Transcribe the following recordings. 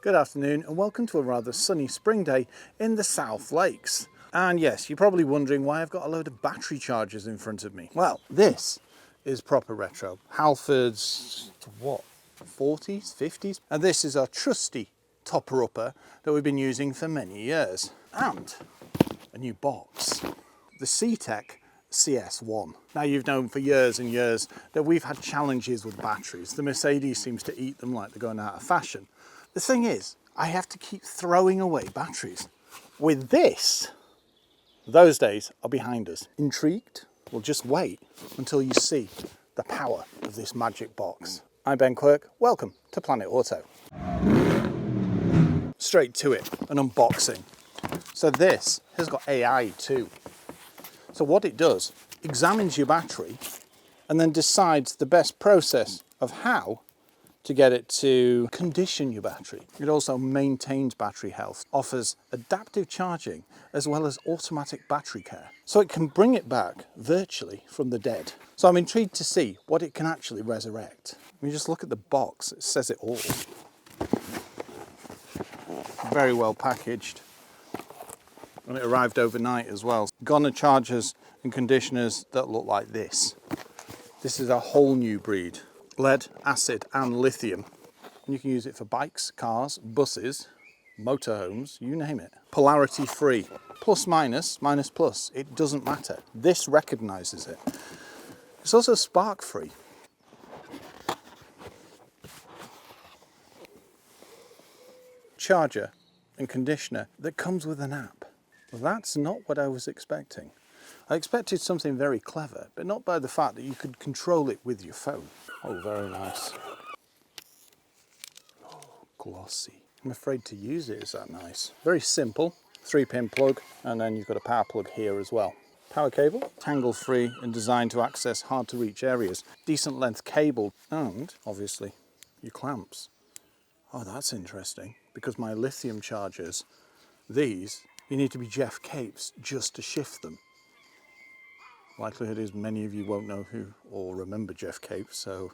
Good afternoon and welcome to a rather sunny spring day in the South Lakes. And yes, you're probably wondering why I've got a load of battery chargers in front of me. Well, this is proper retro. Halfords, what, 40s, 50s? And this is our trusty topper-upper that we've been using for many years. And a new box, the CTEK CS1. Now, you've known for years and years that we've had challenges with batteries. The Mercedes seems to eat them like they're going out of fashion. The thing is, I have to keep throwing away batteries. With this, those days are behind us. Intrigued? Well, just wait until you see the power of this magic box. I'm Ben Quirk, welcome to Planet Auto. Straight to it, an unboxing. So this has got AI too. So what it does, examines your battery and then decides the best process of how to get it to condition your battery. It also maintains battery health, offers adaptive charging, as well as automatic battery care. So it can bring it back virtually from the dead. So I'm intrigued to see what it can actually resurrect. When you just look at the box, it says it all. Very well packaged. And it arrived overnight as well. Gone are chargers and conditioners that look like this. This is a whole new breed. Lead, acid and lithium. And you can use it for bikes, cars, buses, motorhomes, you name it. Polarity free. Plus minus, minus plus, it doesn't matter. This recognises it. It's also spark free. Charger and conditioner that comes with an app. Well, that's not what I was expecting. I expected something very clever, but not by the fact that you could control it with your phone. Oh, very nice. Oh, glossy. I'm afraid to use it, is that nice? Very simple, 3-pin plug, and then you've got a power plug here as well. Power cable, tangle-free and designed to access hard-to-reach areas. Decent length cable, and obviously your clamps. Oh, that's interesting, because my lithium chargers, these, you need to be Jeff Capes just to shift them. Likelihood is many of you won't know who or remember Jeff Capes, so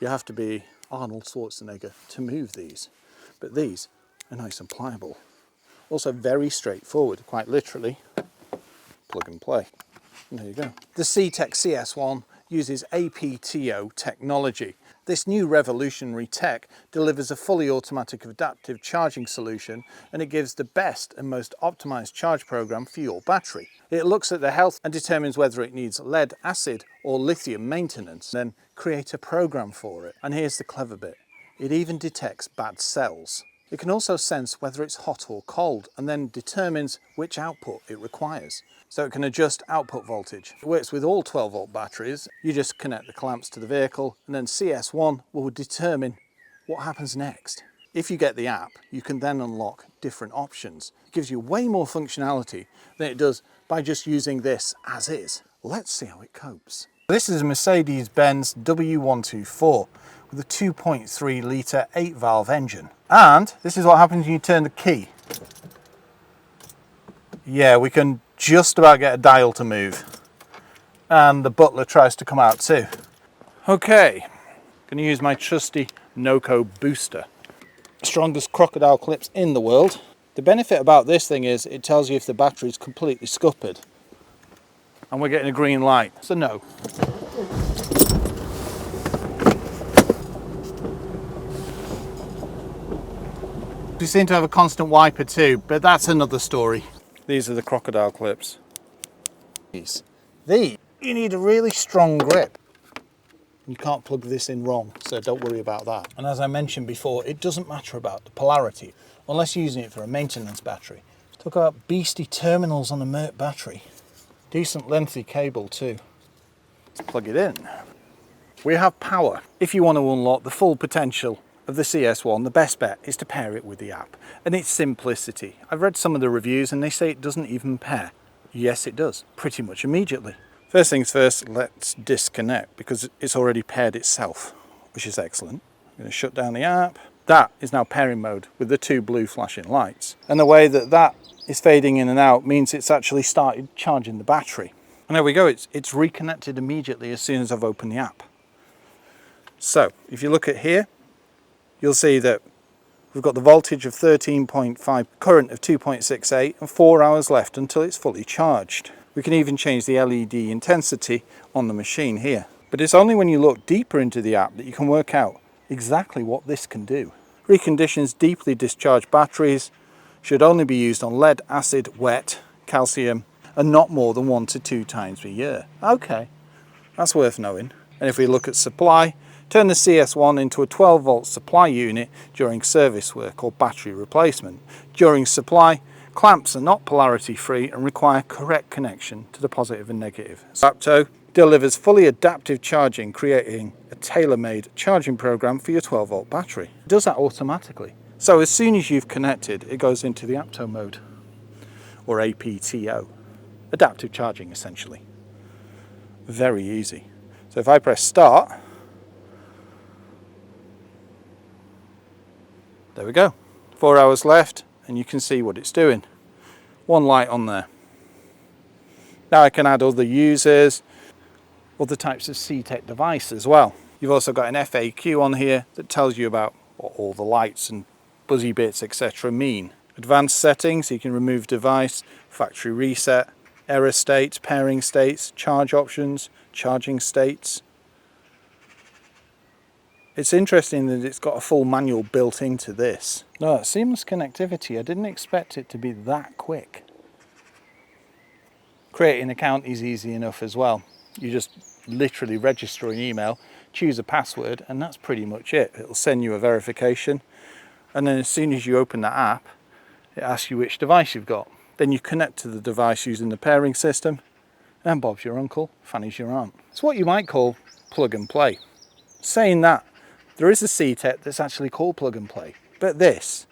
you have to be Arnold Schwarzenegger to move these. But these are nice and pliable. Also very straightforward, quite literally, plug and play. And there you go. The CTEK CS1 uses APTO technology. This new revolutionary tech delivers a fully automatic adaptive charging solution, and it gives the best and most optimized charge program for your battery. It looks at the health and determines whether it needs lead, acid or lithium maintenance, then create a program for it. And here's the clever bit. It even detects bad cells. It can also sense whether it's hot or cold and then determines which output it requires. So it can adjust output voltage. It works with all 12-volt batteries. You just connect the clamps to the vehicle and then CS1 will determine what happens next. If you get the app, you can then unlock different options. It gives you way more functionality than it does by just using this as is. Let's see how it copes. This is a Mercedes W124 with a 2.3 litre 8-valve engine. And this is what happens when you turn the key. Yeah, we can just about get a dial to move. And the butler tries to come out too. Okay, going to use my trusty Noco booster. Strongest crocodile clips in the world. The benefit about this thing is it tells you if the battery is completely scuppered. And we're getting a green light, so no. We seem to have a constant wiper too, but that's another story. These are the crocodile clips. These, you need a really strong grip. You can't plug this in wrong, so don't worry about that. And as I mentioned before, it doesn't matter about the polarity, unless you're using it for a maintenance battery. Talk about beastie terminals on a Merc battery. Decent lengthy cable too. Let's plug it in. We have power. If you want to unlock the full potential of the CS1, the best bet is to pair it with the app and its simplicity. I've read some of the reviews and they say it doesn't even pair. Yes, it does, pretty much immediately. First things first, let's disconnect because it's already paired itself, which is excellent. I'm going to shut down the app. That is now pairing mode with the two blue flashing lights. And the way that that is fading in and out means it's actually started charging the battery. And there we go, it's reconnected immediately as soon as I've opened the app. So if you look at here, you'll see that We've got the voltage of 13.5, current of 2.68 and 4 hours left until it's fully charged. We can even change the LED intensity on the machine here. But it's only when you look deeper into the app that you can work out exactly what this can do. Reconditions deeply discharged batteries, should only be used on lead, acid, wet, calcium, and not more than 1 to 2 times per year. Okay, that's worth knowing. And if we look at supply, turn the CS1 into a 12 volt supply unit during service work or battery replacement. During supply, clamps are not polarity free and require correct connection to the positive and negative. Zapto delivers fully adaptive charging, creating a tailor-made charging program for your 12 volt battery. It does that automatically. So as soon as you've connected, it goes into the Apto mode, or APTO. Adaptive charging, essentially. Very easy. So if I press start, there we go. 4 hours left, and you can see what it's doing. One light on there. Now I can add other users, other types of CTEK device as well. You've also got an FAQ on here that tells you about what all the lights and buzzy bits, etc. mean. Advanced settings, you can remove device, factory reset, error states, pairing states, charge options, charging states. It's interesting that it's got a full manual built into this. No, seamless connectivity, I didn't expect it to be that quick. Creating an account is easy enough as well. You just literally register an email, choose a password, and that's pretty much it. It'll send you a verification, and then as soon as you open that app, it asks you which device you've got. Then you connect to the device using the pairing system, and Bob's your uncle, Fanny's your aunt. It's what you might call plug and play. Saying that, there is a CTEK that's actually called plug and play, but this,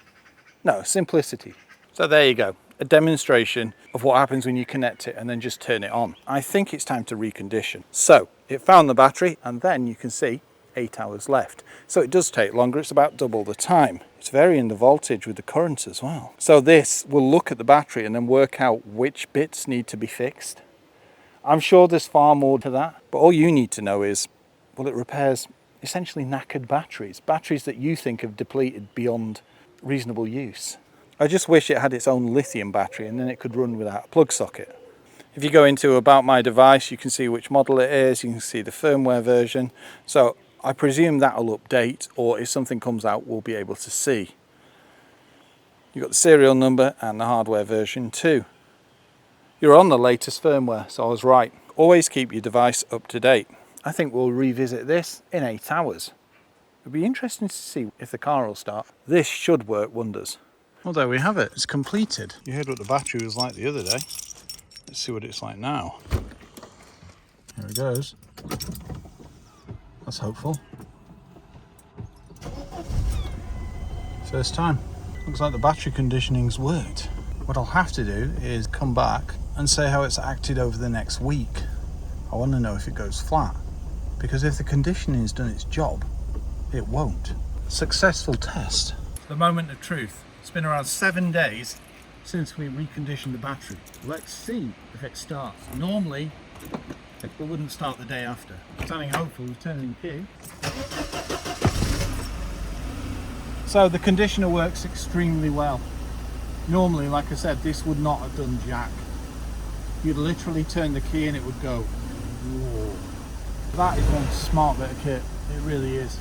no, simplicity. So there you go, a demonstration of what happens when you connect it and then just turn it on. I think it's time to recondition. So it found the battery, and then you can see 8 hours left. So it does take longer, it's about double the time. It's varying the voltage with the current as well. So this will look at the battery and then work out which bits need to be fixed. I'm sure there's far more to that, but all you need to know is, well, it repairs essentially knackered batteries, batteries that you think have depleted beyond reasonable use. I just wish it had its own lithium battery and then it could run without a plug socket. If you go into About My Device, you can see which model it is, you can see the firmware version. So I presume that'll update, or if something comes out, we'll be able to see. You've got the serial number and the hardware version too. You're on the latest firmware, so I was right. Always keep your device up to date. I think we'll revisit this in 8 hours. It'll be interesting to see if the car will start. This should work wonders. Well, there we have it. It's completed. You heard what the battery was like the other day. Let's see what it's like now. Here it goes. That's hopeful. First time. Looks like the battery conditioning's worked. What I'll have to do is come back and say how it's acted over the next week. I want to know if it goes flat, because if the conditioning's done its job, it won't. Successful test. The moment of truth. It's been around 7 days since we reconditioned the battery. Let's see if it starts. Normally, it wouldn't start the day after. Sounding hopeful, we've turned in key. So the conditioner works extremely well. Normally, like I said, this would not have done jack. You'd literally turn the key and it would go, whoa. That is one smart bit of kit, it really is.